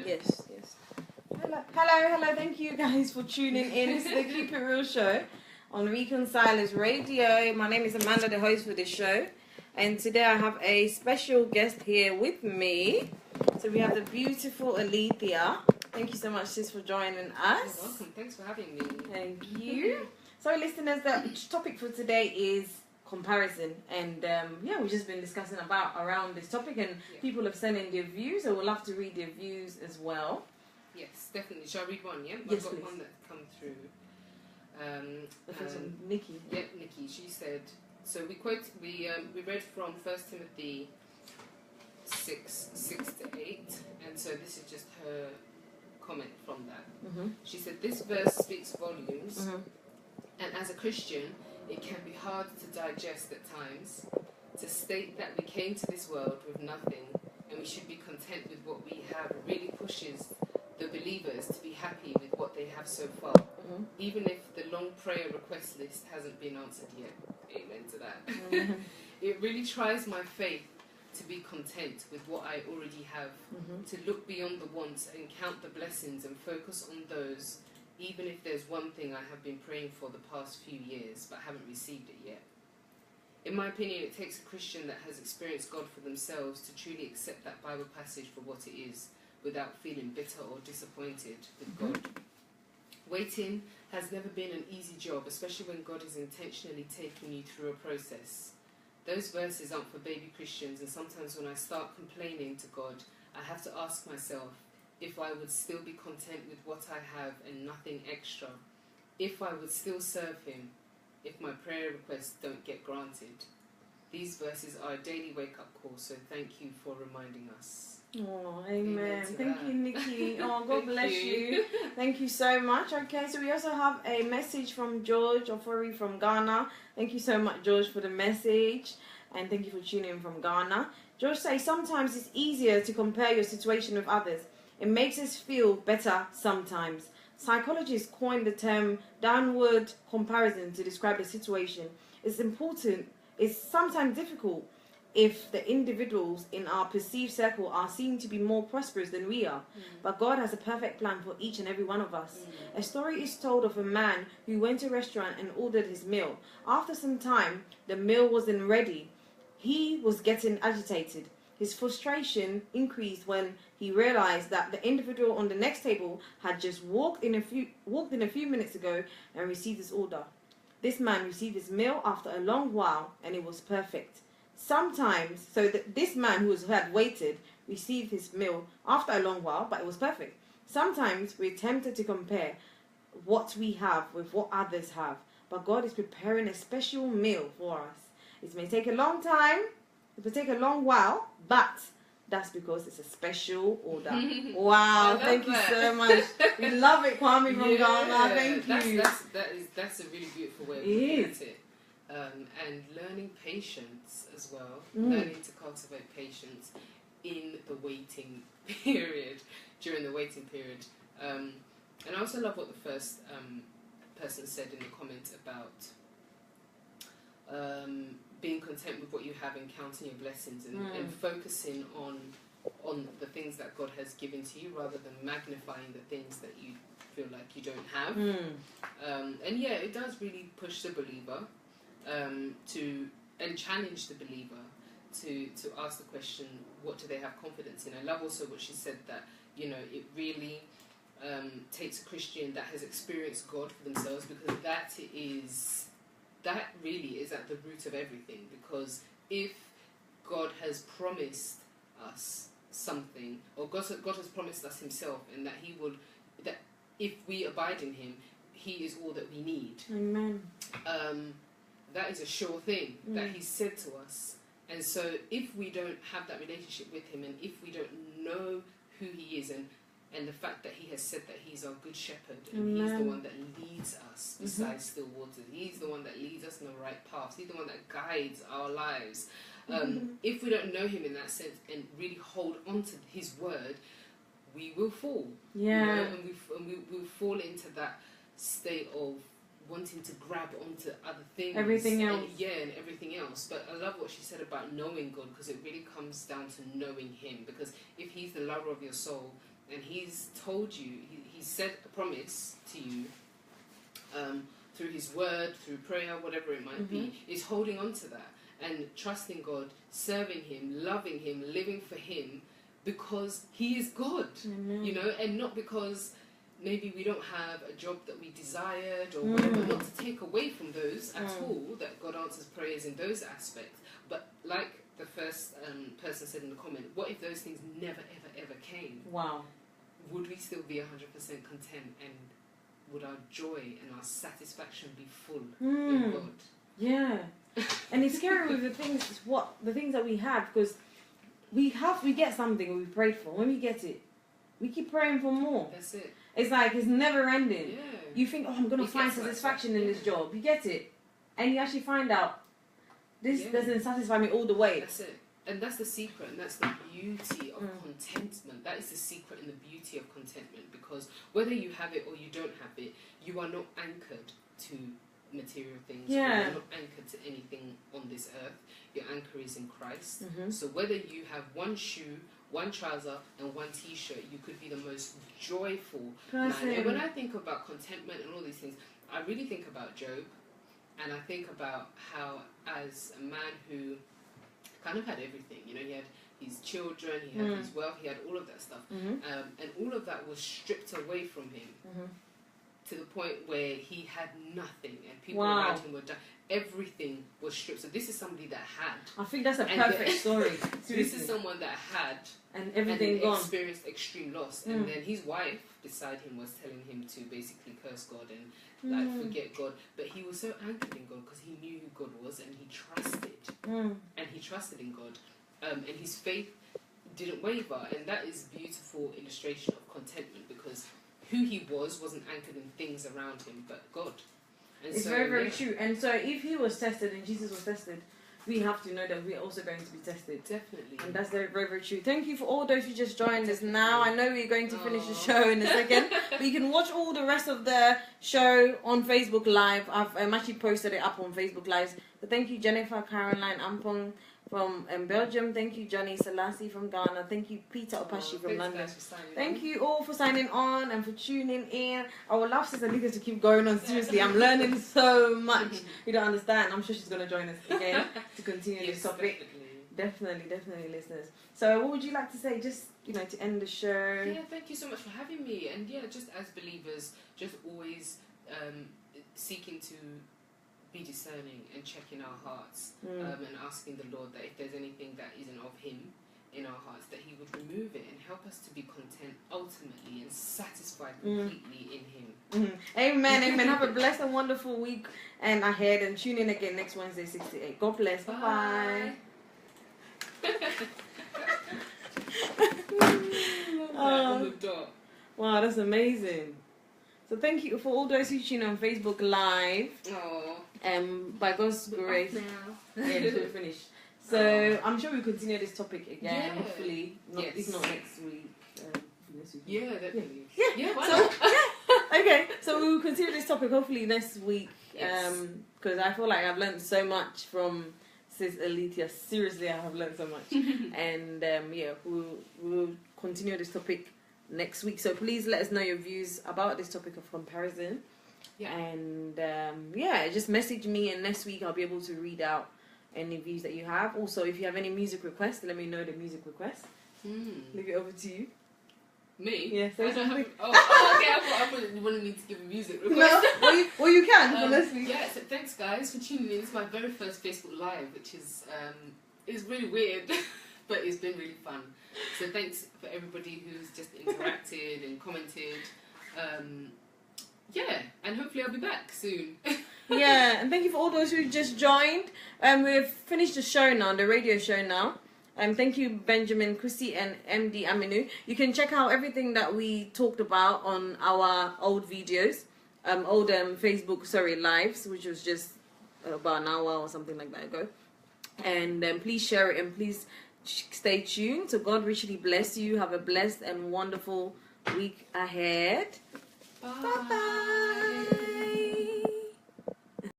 Yes. Hello. Thank you guys for tuning in. This is the Keep It Real show on Reconcilers Radio. My name is Amanda, the host for this show. And today I have a special guest here with me. So we have the beautiful Alethea. Thank you so much, sis, for joining us. You're welcome. Thanks for having me. Thank you. So, listeners, the topic for today is comparison. And, we've just been discussing around this topic. And people have sent in their views. So we'll have to read their views as well. Yes, definitely. Shall I read one, yeah? Yes, I've got please. one that come through. The first one, Nikki. Yeah, Nikki. She said, so we read from 1 Timothy 6:6-8, and so this is just her comment from that. Mm-hmm. She said, this verse speaks volumes, Mm-hmm. and as a Christian, it can be hard to digest at times, to state that we came to this world with nothing, and we should be content with what we have, really pushes the believers to be happy with what they have so far, even if the long prayer request list hasn't been answered yet. Amen to that. It really tries my faith to be content with what I already have, to look beyond the wants and count the blessings and focus on those, even if there's one thing I have been praying for the past few years but haven't received it yet. In my opinion, it takes a Christian that has experienced God for themselves to truly accept that Bible passage for what it is, without feeling bitter or disappointed with God. Waiting has never been an easy job, especially when God is intentionally taking you through a process. Those verses aren't for baby Christians, and sometimes when I start complaining to God, I have to ask myself if I would still be content with what I have and nothing extra, if I would still serve Him, if my prayer requests don't get granted. These verses are a daily wake-up call, so thank you for reminding us. Oh, amen. Thank that. you, Nikki. Oh, God bless you. Thank you so much. Okay, so we also have a message from George Ofori from Ghana. Thank you so much, George, for the message. And thank you for tuning in from Ghana. George says, sometimes it's easier to compare your situation with others. It makes us feel better sometimes. Psychologists coined the term downward comparison to describe a situation. It's sometimes difficult if the individuals in our perceived circle are seen to be more prosperous than we are. But God has a perfect plan for each and every one of us. A story is told of a man who went to a restaurant and ordered his meal. After some time, the meal wasn't ready. He was getting agitated. His frustration increased when he realized that the individual on the next table had just walked in a few minutes ago and received his order. This man received his meal after a long while, and it was perfect. Sometimes, this man who had waited received his meal after a long while, but it was perfect. Sometimes we're tempted to compare what we have with what others have, but God is preparing a special meal for us. It may take a long time, it may take a long while, but that's because it's a special order. Wow, thank you so much. We love it, Kwame from Ghana. Thank you. That's a really beautiful way of looking at it. And learning patience as well, learning to cultivate patience in the waiting period, during the waiting period. And I also love what the first person said in the comment about being content with what you have and counting your blessings and focusing on the things that God has given to you rather than magnifying the things that you feel like you don't have. And yeah, it does really push the believer and challenge the believer to ask the question, what do they have confidence in? I love also what she said, that it really takes a Christian that has experienced God for themselves, because that really is at the root of everything. Because if God has promised us something, or God has promised us Himself, and that that if we abide in Him, He is all that we need. Amen. That is a sure thing that He said to us. And so if we don't have that relationship with Him, and if we don't know who He is, and the fact that He has said that He's our good shepherd, and He's the one that leads us beside still waters, He's the one that leads us in the right paths, He's the one that guides our lives. If we don't know Him in that sense and really hold on to His word, we will fall. And we will fall into that state of wanting to grab onto other things, everything else, and everything else. But I love what she said about knowing God, because it really comes down to knowing Him. Because if He's the lover of your soul, and He's told you, He said a promise to you through His word, through prayer, whatever it might be, is holding on to that and trusting God, serving Him, loving Him, living for Him, because He is God, you know, and not because maybe we don't have a job that we desired or whatever, not to take away from those at all, that God answers prayers in those aspects, but like the first person said in the comment, what if those things never, ever, ever came? Wow. Would we still be 100% content, and would our joy and our satisfaction be full in God? Yeah. And it's scary with the things that we have, because we get something we prayed for. When we get it, we keep praying for more. That's it. It's like it's never ending. Yeah. You think, I'm going to find satisfaction in this job. You get it. And you actually find out, this doesn't satisfy me all the way. That's it. And that's the secret, and that's the beauty of contentment. That is the secret and the beauty of contentment, because whether you have it or you don't have it, you are not anchored to material things. Yeah. Or you're not anchored to anything on this earth. Your anchor is in Christ. So whether you have one shoe, one trouser, and one t-shirt, you could be the most joyful man. And when I think about contentment and all these things, I really think about Job, and I think about how, as a man who kind of had everything, you know, he had his children, he had his wealth, he had all of that stuff, and all of that was stripped away from him to the point where he had nothing, and people around him were dying. Everything was stripped. So this is somebody that had. I think that's a perfect story. This is someone that had and everything gone. Experienced extreme loss, and then his wife beside him was telling him to basically curse God and like forget God. But he was so anchored in God because he knew who God was, and he trusted, and he trusted in God, and his faith didn't waver. And that is a beautiful illustration of contentment, because who he wasn't anchored in things around him, but God. And it's very, very true. And so if he was tested and Jesus was tested, we have to know that we're also going to be tested. Definitely. And that's very, very, very true. Thank you for all those who just joined us now. I know we're going to finish the show in a second, but you can watch all the rest of the show on Facebook Live. I've actually posted it up on Facebook Live. So thank you, Jennifer Caroline Ampong from Belgium. Thank you, Johnny Selassie from Ghana. Thank you, Peter Opashi from London. Thank you all for signing on and for tuning in. I would love Sister Lika to keep going on. Seriously, I'm learning so much. You don't understand. I'm sure she's going to join us again to continue this topic. Definitely, listeners. So what would you like to say, just, you know, to end the show? Yeah, thank you so much for having me. And yeah, just as believers, just always seeking to be discerning and checking our hearts, and asking the Lord that if there's anything that isn't of Him in our hearts, that He would remove it and help us to be content ultimately and satisfied completely in Him. Amen, amen. Have a blessed and wonderful week and ahead, and tune in again next Wednesday 6 to 8. God bless. Bye. Wow, that's amazing. So thank you for all those who tune on Facebook Live. By God's grace, we're finished. So I'm sure we'll continue this topic again. Hopefully, if not next week. Yeah, definitely. Okay, so we'll continue this topic hopefully next week. Because I feel like I've learned so much from Sis Alethea. Seriously, I have learned so much. And we'll continue this topic next week. So please let us know your views about this topic of comparison. And just message me, and next week I'll be able to read out any views that you have. Also, if you have any music requests, let me know the music requests. Leave it over to you. Me? Yeah, say something. Okay. I thought you wanted me to give a music request. No, well you can for next week. Yeah, so thanks guys for tuning in. It's my very first Facebook Live, which is really weird, but it's been really fun. So thanks for everybody who's just interacted and commented. And hopefully I'll be back soon. And thank you for all those who just joined. We've finished the show now, the radio show now. Thank you, Benjamin, Chrissy, and MD Aminu. You can check out everything that we talked about on our old videos, Facebook lives, which was just about an hour or something like that ago. And please share it, and please stay tuned. So God richly bless you. Have a blessed and wonderful week ahead. Bye-bye.